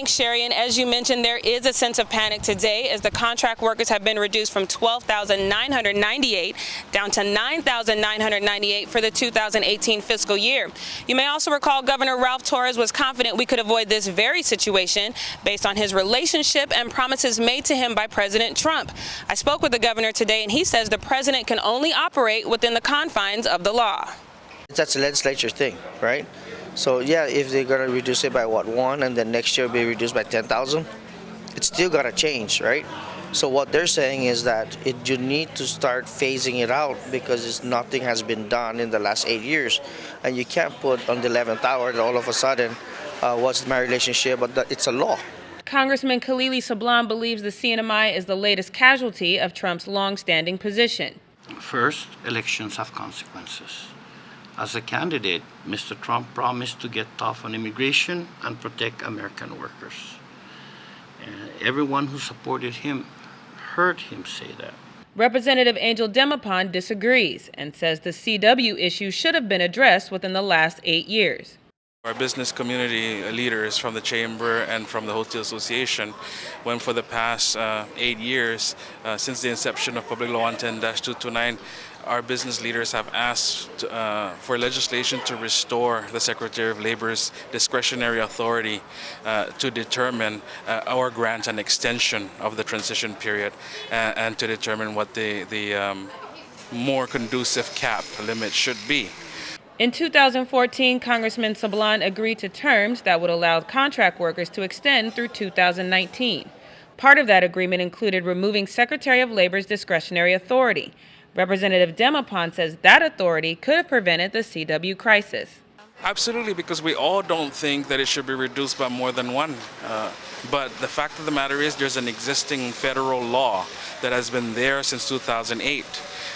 Thanks, Sherry. And as you mentioned, there is a sense of panic today as the contract workers have been reduced from 12,998 down to 9,998 for the 2018 fiscal year. You may also recall Governor Ralph Torres was confident we could avoid this very situation based on his relationship and promises made to him by President Trump. I spoke with the governor today, and he says the president can only operate within the confines of the law. That's a legislature thing, right? So yeah, if they're gonna reduce it by one, and then next year be reduced by 10,000, it's still gotta change, right? So what they're saying is that you need to start phasing it out because nothing has been done in the last 8 years, and you can't put on the 11th hour that all of a sudden, what's my relationship? But it's a law. Congressman Khalili Sablan believes the CNMI is the latest casualty of Trump's long-standing position. First, elections have consequences. As a candidate, Mr. Trump promised to get tough on immigration and protect American workers. And everyone who supported him heard him say that. Representative Angel Demapon disagrees and says the CW issue should have been addressed within the last 8 years. Our business community leaders from the Chamber and from the Hotel Association, when for the past 8 years, since the inception of Public Law 110-229, our business leaders have asked for legislation to restore the Secretary of Labor's discretionary authority to determine our grant and extension of the transition period and to determine what the more conducive cap limit should be. In 2014, Congressman Sablan agreed to terms that would allow contract workers to extend through 2019. Part of that agreement included removing Secretary of Labor's discretionary authority. Representative Demapon says that authority could have prevented the CW crisis. Absolutely, because we all don't think that it should be reduced by more than one. But the fact of the matter is there's an existing federal law that has been there since 2008.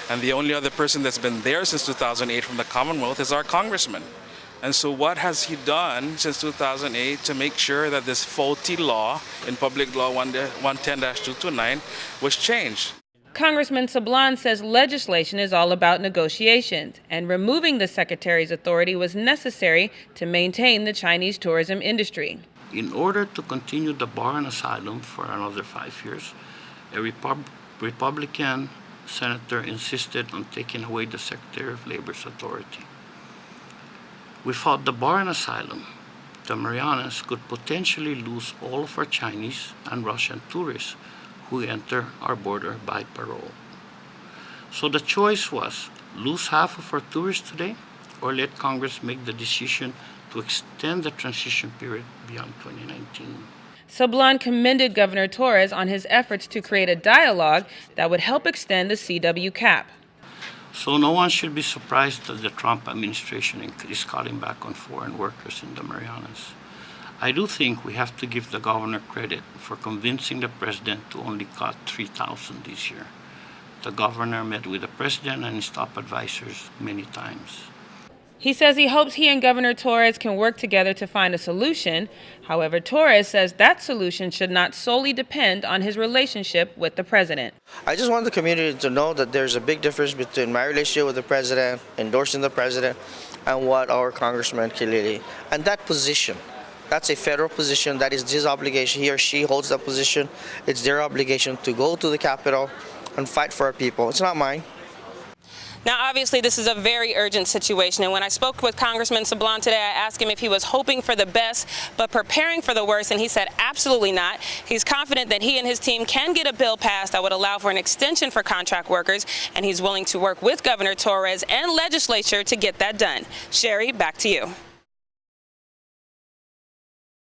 And the only other person that's been there since 2008 from the Commonwealth is our congressman. And so what has he done since 2008 to make sure that this faulty law in Public Law 110-229 was changed? Congressman Sablan says legislation is all about negotiations, and removing the Secretary's authority was necessary to maintain the Chinese tourism industry. In order to continue the bar and asylum for another 5 years, a Republican senator insisted on taking away the Secretary of Labor's authority. Without the bar and asylum, the Marianas could potentially lose all of our Chinese and Russian tourists who enter our border by parole. So the choice was lose half of our tourists today or let Congress make the decision to extend the transition period beyond 2019. Sablan commended Governor Torres on his efforts to create a dialogue that would help extend the CW cap. So no one should be surprised that the Trump administration is cutting back on foreign workers in the Marianas. I do think we have to give the governor credit for convincing the president to only cut 3,000 this year. The governor met with the president and his top advisors many times. He says he hopes he and Governor Torres can work together to find a solution. However, Torres says that solution should not solely depend on his relationship with the president. I just want the community to know that there's a big difference between my relationship with the president, endorsing the president, and what our Congressman Khalili, and that position. That's a federal position. That is his obligation. He or she holds that position. It's their obligation to go to the Capitol and fight for our people. It's not mine. Now, obviously, this is a very urgent situation, and when I spoke with Congressman Sablan today, I asked him if he was hoping for the best but preparing for the worst, and he said absolutely not. He's confident that he and his team can get a bill passed that would allow for an extension for contract workers, and he's willing to work with Governor Torres and legislature to get that done. Sherry, back to you.